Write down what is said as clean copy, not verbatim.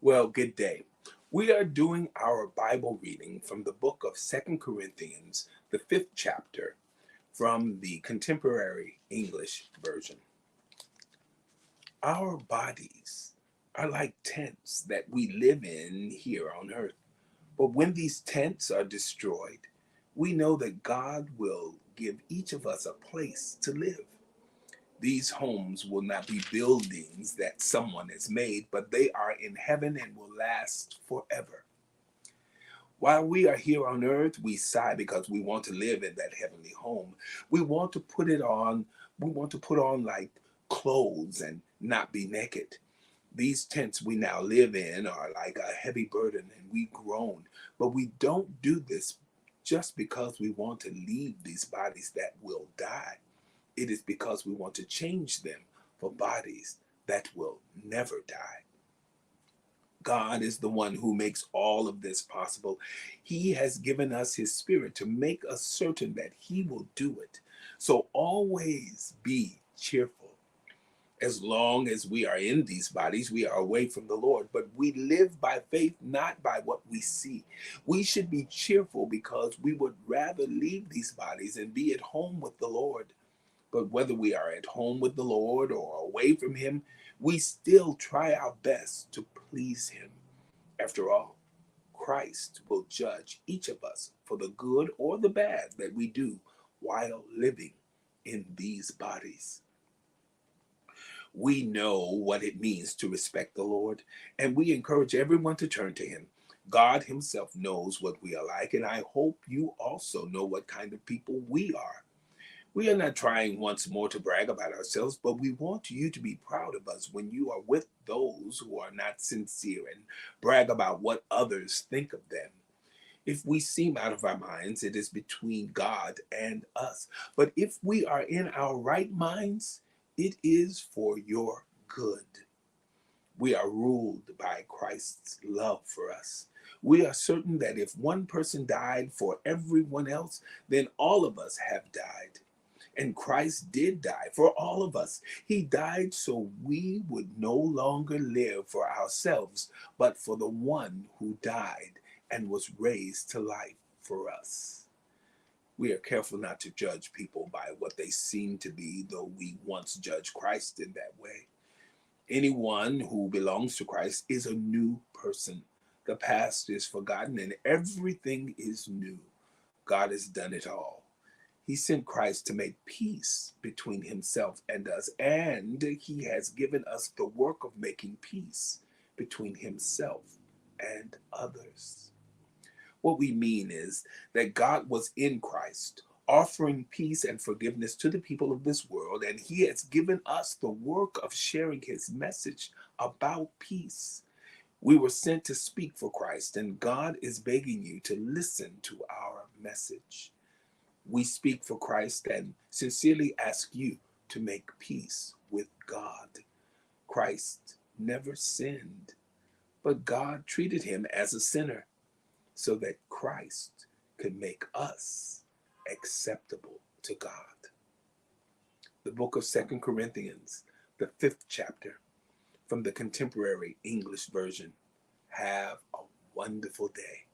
Well, good day. We are doing our Bible reading from the book of Second Corinthians, the fifth chapter, from the Contemporary English Version. Our bodies are like tents that we live in here on earth. But when these tents are destroyed, we know that God will give each of us a place to live. These homes will not be buildings that someone has made, but they are in heaven and will last forever. While we are here on earth, we sigh because we want to live in that heavenly home. We want to put it on, we want to put on like clothes and not be naked. These tents we now live in are like a heavy burden and we groan, but we don't do this just because we want to leave these bodies that will die. It is because we want to change them for bodies that will never die. God is the one who makes all of this possible. He has given us his spirit to make us certain that he will do it. So always be cheerful. As long as we are in these bodies, we are away from the Lord, but we live by faith, not by what we see. We should be cheerful because we would rather leave these bodies and be at home with the Lord. But whether we are at home with the Lord or away from him, we still try our best to please him. After all, Christ will judge each of us for the good or the bad that we do while living in these bodies. We know what it means to respect the Lord, and we encourage everyone to turn to him. God himself knows what we are like, and I hope you also know what kind of people we are. We are not trying once more to brag about ourselves, but we want you to be proud of us when you are with those who are not sincere and brag about what others think of them. If we seem out of our minds, it is between God and us. But if we are in our right minds, it is for your good. We are ruled by Christ's love for us. We are certain that if one person died for everyone else, then all of us have died. And Christ did die for all of us. He died so we would no longer live for ourselves, but for the one who died and was raised to life for us. We are careful not to judge people by what they seem to be, though we once judged Christ in that way. Anyone who belongs to Christ is a new person. The past is forgotten and everything is new. God has done it all. He sent Christ to make peace between himself and us, and he has given us the work of making peace between himself and others. What we mean is that God was in Christ, offering peace and forgiveness to the people of this world, and he has given us the work of sharing his message about peace. We were sent to speak for Christ, and God is begging you to listen to our message. We speak for Christ and sincerely ask you to make peace with God. Christ never sinned, but God treated him as a sinner so that Christ could make us acceptable to God. The book of Second Corinthians, the fifth chapter, from the Contemporary English Version. Have a wonderful day.